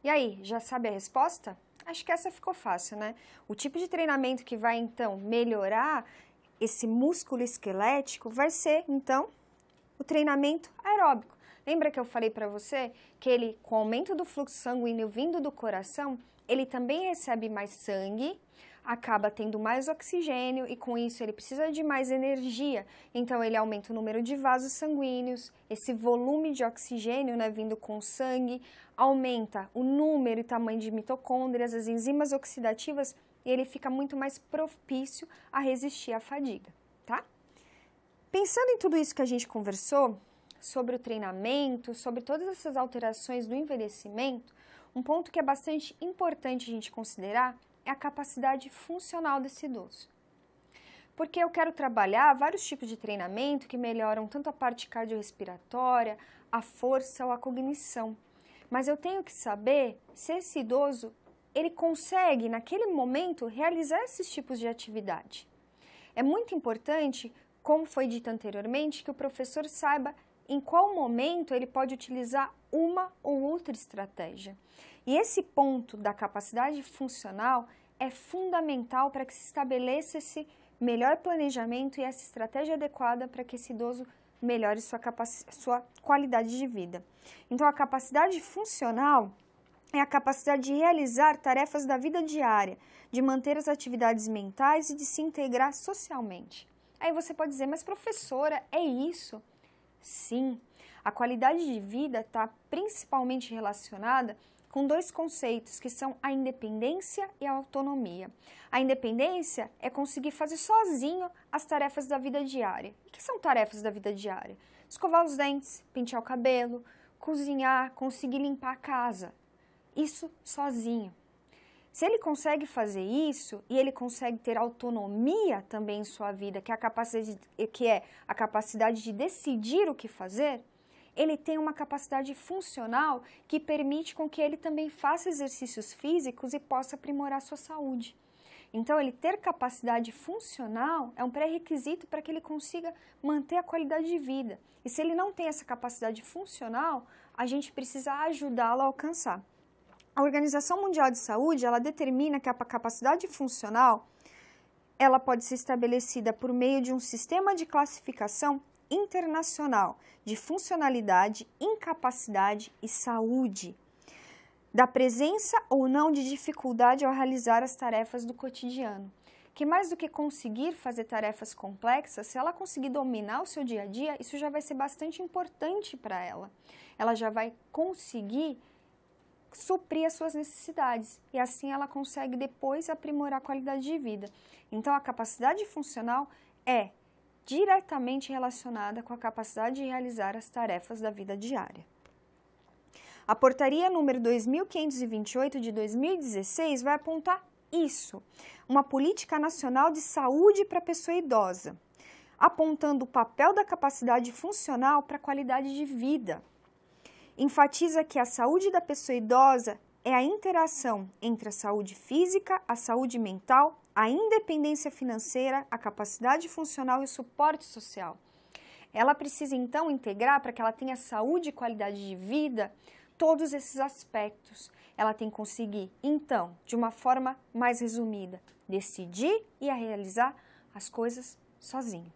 E aí, já sabe a resposta? Acho que essa ficou fácil, né? O tipo de treinamento que vai, então, melhorar esse músculo esquelético vai ser, então, o treinamento aeróbico. Lembra que eu falei para você que ele, com o aumento do fluxo sanguíneo vindo do coração, ele também recebe mais sangue, acaba tendo mais oxigênio e com isso ele precisa de mais energia. Então ele aumenta o número de vasos sanguíneos, esse volume de oxigênio, né, vindo com o sangue, aumenta o número e tamanho de mitocôndrias, as enzimas oxidativas, e ele fica muito mais propício a resistir à fadiga, tá? Pensando em tudo isso que a gente conversou, sobre o treinamento, sobre todas essas alterações do envelhecimento, um ponto que é bastante importante a gente considerar é a capacidade funcional desse idoso. Porque eu quero trabalhar vários tipos de treinamento que melhoram tanto a parte cardiorrespiratória, a força ou a cognição. Mas eu tenho que saber se esse idoso, ele consegue, naquele momento, realizar esses tipos de atividade. É muito importante, como foi dito anteriormente, que o professor saiba em qual momento ele pode utilizar uma ou outra estratégia. E esse ponto da capacidade funcional é fundamental para que se estabeleça esse melhor planejamento e essa estratégia adequada para que esse idoso melhore sua qualidade de vida. Então, a capacidade funcional é a capacidade de realizar tarefas da vida diária, de manter as atividades mentais e de se integrar socialmente. Aí você pode dizer, mas professora, é isso? Sim, a qualidade de vida está principalmente relacionada com dois conceitos, que são a independência e a autonomia. A independência é conseguir fazer sozinho as tarefas da vida diária. O que são tarefas da vida diária? Escovar os dentes, pentear o cabelo, cozinhar, conseguir limpar a casa. Isso sozinho. Se ele consegue fazer isso e ele consegue ter autonomia também em sua vida, que é a capacidade de decidir o que fazer, ele tem uma capacidade funcional que permite com que ele também faça exercícios físicos e possa aprimorar sua saúde. Então, ele ter capacidade funcional é um pré-requisito para que ele consiga manter a qualidade de vida. E se ele não tem essa capacidade funcional, a gente precisa ajudá-lo a alcançar. A Organização Mundial de Saúde, ela determina que a capacidade funcional, ela pode ser estabelecida por meio de um sistema de classificação internacional de funcionalidade, incapacidade e saúde, da presença ou não de dificuldade ao realizar as tarefas do cotidiano. Que mais do que conseguir fazer tarefas complexas, se ela conseguir dominar o seu dia a dia, isso já vai ser bastante importante para ela. Ela já vai conseguir suprir as suas necessidades e assim ela consegue depois aprimorar a qualidade de vida. Então, a capacidade funcional é diretamente relacionada com a capacidade de realizar as tarefas da vida diária. A portaria número 2528 de 2016 vai apontar isso, uma política nacional de saúde para a pessoa idosa, apontando o papel da capacidade funcional para a qualidade de vida. Enfatiza que a saúde da pessoa idosa é a interação entre a saúde física, a saúde mental, a independência financeira, a capacidade funcional e o suporte social. Ela precisa, então, integrar, para que ela tenha saúde e qualidade de vida, todos esses aspectos. Ela tem que conseguir, então, de uma forma mais resumida, decidir e a realizar as coisas sozinho.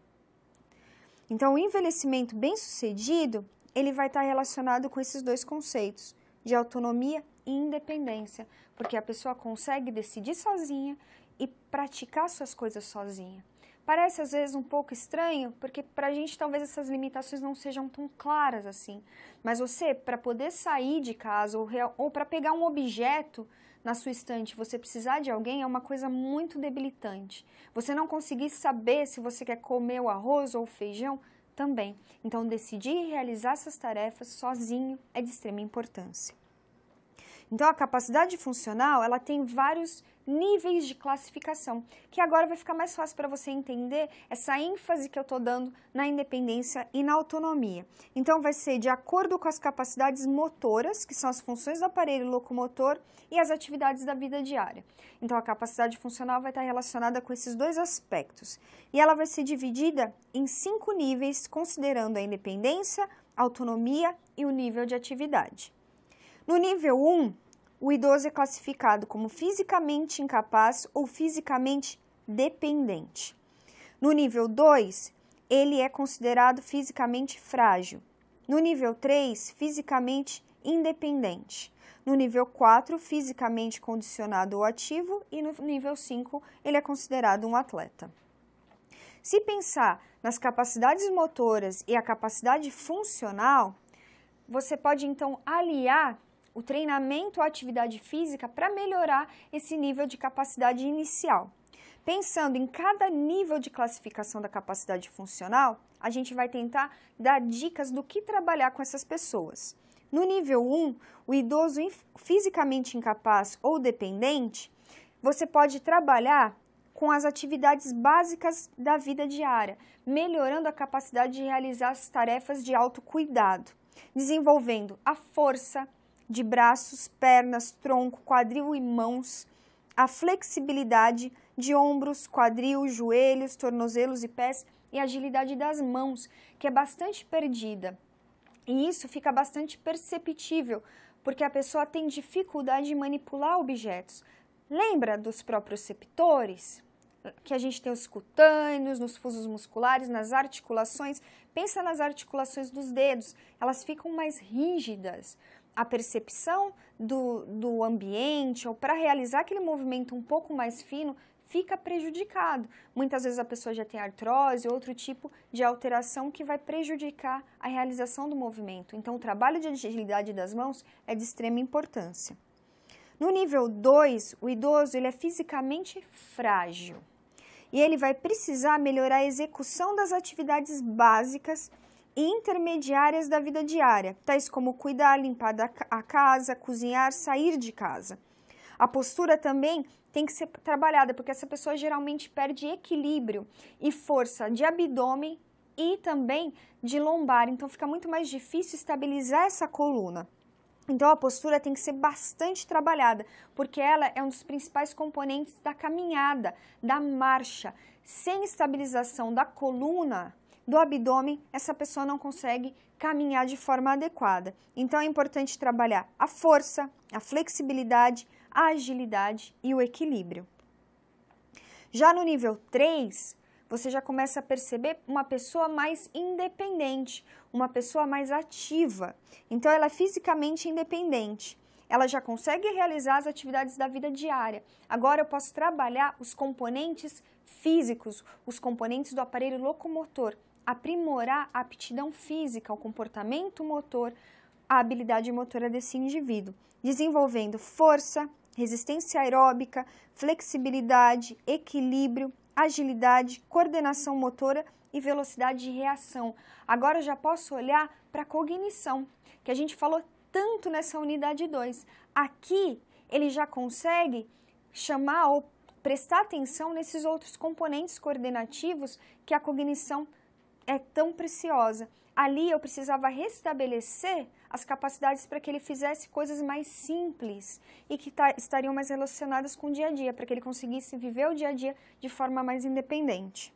Então, o envelhecimento bem-sucedido, ele vai estar relacionado com esses dois conceitos, de autonomia e independência, porque a pessoa consegue decidir sozinha e praticar suas coisas sozinha. Parece às vezes um pouco estranho, porque para a gente talvez essas limitações não sejam tão claras assim, mas você, para poder sair de casa ou para pegar um objeto na sua estante, você precisar de alguém é uma coisa muito debilitante. Você não conseguir saber se você quer comer o arroz ou o feijão, também. Então, decidir e realizar essas tarefas sozinho é de extrema importância. Então, a capacidade funcional, ela tem vários níveis de classificação, que agora vai ficar mais fácil para você entender essa ênfase que eu estou dando na independência e na autonomia. Então, vai ser de acordo com as capacidades motoras, que são as funções do aparelho locomotor e as atividades da vida diária. Então, a capacidade funcional vai estar relacionada com esses dois aspectos. E ela vai ser dividida em 5 níveis, considerando a independência, a autonomia e o nível de atividade. No nível 1, o idoso é classificado como fisicamente incapaz ou fisicamente dependente. No nível 2, ele é considerado fisicamente frágil. No nível 3, fisicamente independente. No nível 4, fisicamente condicionado ou ativo. E no nível 5, ele é considerado um atleta. Se pensar nas capacidades motoras e a capacidade funcional, você pode então aliar o treinamento à atividade física para melhorar esse nível de capacidade inicial. Pensando em cada nível de classificação da capacidade funcional, a gente vai tentar dar dicas do que trabalhar com essas pessoas. No nível 1, o idoso fisicamente incapaz ou dependente, você pode trabalhar com as atividades básicas da vida diária, melhorando a capacidade de realizar as tarefas de autocuidado, desenvolvendo a força de braços, pernas, tronco, quadril e mãos, a flexibilidade de ombros, quadril, joelhos, tornozelos e pés e a agilidade das mãos, que é bastante perdida. E isso fica bastante perceptível, porque a pessoa tem dificuldade de manipular objetos. Lembra dos proprioceptores? Que a gente tem os cutâneos, nos fusos musculares, nas articulações. Pensa nas articulações dos dedos, elas ficam mais rígidas. A percepção do ambiente, ou para realizar aquele movimento um pouco mais fino, fica prejudicado. Muitas vezes a pessoa já tem artrose, outro tipo de alteração que vai prejudicar a realização do movimento. Então, o trabalho de agilidade das mãos é de extrema importância. No nível 2, o idoso ele é fisicamente frágil e ele vai precisar melhorar a execução das atividades básicas e intermediárias da vida diária, tais como cuidar, limpar a casa, cozinhar, sair de casa. A postura também tem que ser trabalhada, porque essa pessoa geralmente perde equilíbrio e força de abdômen e também de lombar, então fica muito mais difícil estabilizar essa coluna. Então a postura tem que ser bastante trabalhada, porque ela é um dos principais componentes da caminhada, da marcha. Sem estabilização da coluna, do abdômen, essa pessoa não consegue caminhar de forma adequada. Então é importante trabalhar a força, a flexibilidade, a agilidade e o equilíbrio. Já no nível 3, você já começa a perceber uma pessoa mais independente, uma pessoa mais ativa. Então ela é fisicamente independente. Ela já consegue realizar as atividades da vida diária. Agora eu posso trabalhar os componentes físicos, os componentes do aparelho locomotor, aprimorar a aptidão física, o comportamento motor, a habilidade motora desse indivíduo, desenvolvendo força, resistência aeróbica, flexibilidade, equilíbrio, agilidade, coordenação motora e velocidade de reação. Agora eu já posso olhar para a cognição, que a gente falou tanto nessa unidade 2. Aqui ele já consegue chamar ou prestar atenção nesses outros componentes coordenativos que a cognição é tão preciosa. Ali eu precisava restabelecer as capacidades para que ele fizesse coisas mais simples e que estariam mais relacionadas com o dia a dia, para que ele conseguisse viver o dia a dia de forma mais independente.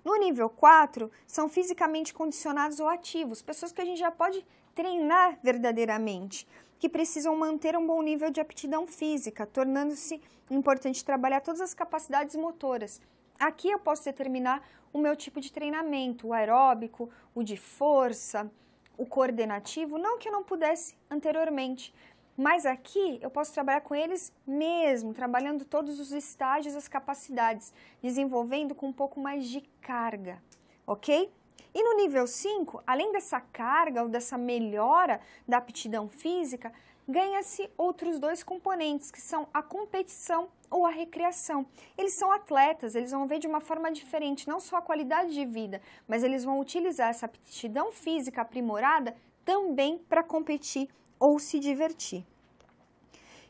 No nível 4, são fisicamente condicionados ou ativos, pessoas que a gente já pode treinar verdadeiramente, que precisam manter um bom nível de aptidão física, tornando-se importante trabalhar todas as capacidades motoras. Aqui eu posso determinar o meu tipo de treinamento, o aeróbico, o de força, o coordenativo, não que eu não pudesse anteriormente, mas aqui eu posso trabalhar com eles mesmo, trabalhando todos os estágios, as capacidades, desenvolvendo com um pouco mais de carga, ok? E no nível 5, além dessa carga ou dessa melhora da aptidão física, ganha-se outros 2 componentes, que são a competição ou a recreação. Eles são atletas, eles vão ver de uma forma diferente, não só a qualidade de vida, mas eles vão utilizar essa aptidão física aprimorada também para competir ou se divertir.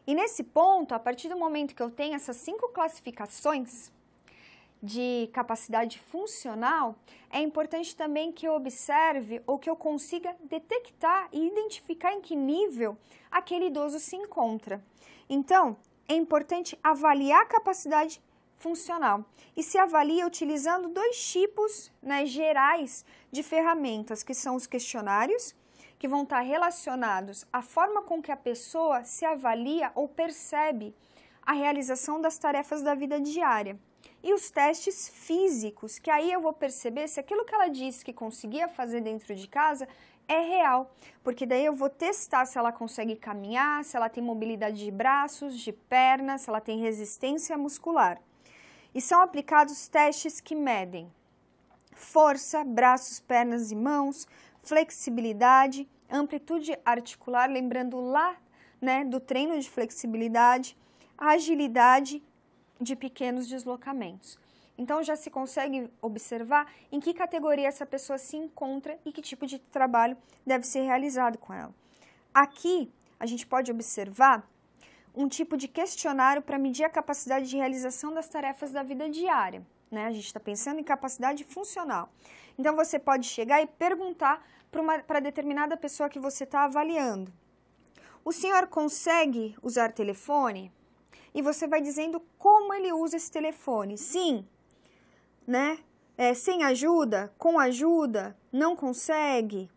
E nesse ponto, a partir do momento que eu tenho essas 5 classificações de capacidade funcional, é importante também que eu observe ou que eu consiga detectar e identificar em que nível aquele idoso se encontra. Então, é importante avaliar a capacidade funcional e se avalia utilizando 2 tipos gerais de ferramentas, que são os questionários, que vão estar relacionados à forma com que a pessoa se avalia ou percebe a realização das tarefas da vida diária. E os testes físicos, que aí eu vou perceber se aquilo que ela disse que conseguia fazer dentro de casa é real, porque daí eu vou testar se ela consegue caminhar, se ela tem mobilidade de braços, de pernas, se ela tem resistência muscular. E são aplicados testes que medem força, braços, pernas e mãos, flexibilidade, amplitude articular, lembrando lá, né, do treino de flexibilidade, agilidade de pequenos deslocamentos. Então, já se consegue observar em que categoria essa pessoa se encontra e que tipo de trabalho deve ser realizado com ela. Aqui, a gente pode observar um tipo de questionário para medir a capacidade de realização das tarefas da vida diária, né? A gente está pensando em capacidade funcional. Então, você pode chegar e perguntar para determinada pessoa que você está avaliando: o senhor consegue usar telefone? E você vai dizendo como ele usa esse telefone. Sim, né? Sem ajuda, com ajuda, não consegue.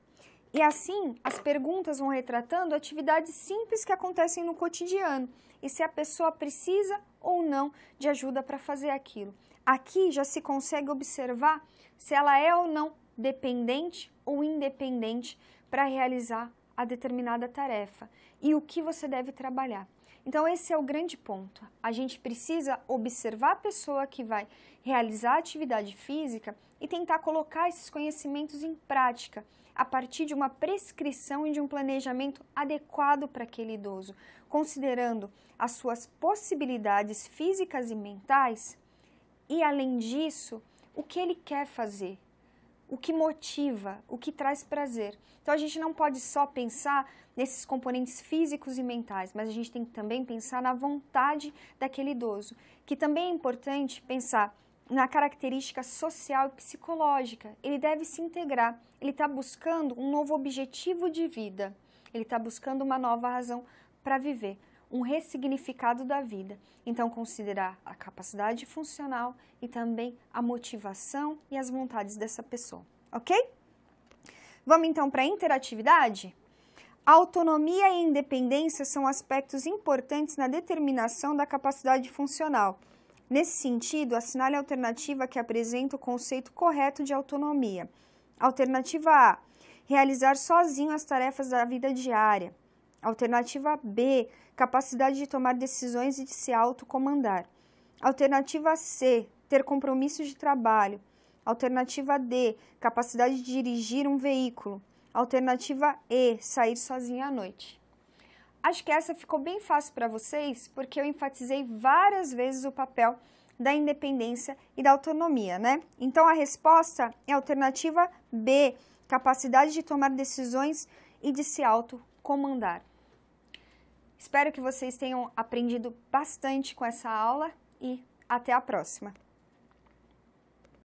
E assim, as perguntas vão retratando atividades simples que acontecem no cotidiano e se a pessoa precisa ou não de ajuda para fazer aquilo. Aqui já se consegue observar se ela é ou não dependente ou independente para realizar a determinada tarefa e o que você deve trabalhar. Então, esse é o grande ponto. A gente precisa observar a pessoa que vai realizar a atividade física e tentar colocar esses conhecimentos em prática a partir de uma prescrição e de um planejamento adequado para aquele idoso, considerando as suas possibilidades físicas e mentais e, além disso, o que ele quer fazer, o que motiva, o que traz prazer. Então, a gente não pode só pensar nesses componentes físicos e mentais, mas a gente tem que também pensar na vontade daquele idoso, que também é importante pensar na característica social e psicológica. Ele deve se integrar, ele está buscando um novo objetivo de vida, ele está buscando uma nova razão para viver, um ressignificado da vida. Então, considerar a capacidade funcional e também a motivação e as vontades dessa pessoa, ok? Vamos então para a interatividade? A autonomia e a independência são aspectos importantes na determinação da capacidade funcional. Nesse sentido, assinale a alternativa que apresenta o conceito correto de autonomia. Alternativa A, realizar sozinho as tarefas da vida diária. Alternativa B, capacidade de tomar decisões e de se autocomandar. Alternativa C, ter compromissos de trabalho. Alternativa D, capacidade de dirigir um veículo. Alternativa E, sair sozinha à noite. Acho que essa ficou bem fácil para vocês, porque eu enfatizei várias vezes o papel da independência e da autonomia, né? Então, a resposta é a alternativa B, capacidade de tomar decisões e de se autocomandar. Espero que vocês tenham aprendido bastante com essa aula e até a próxima!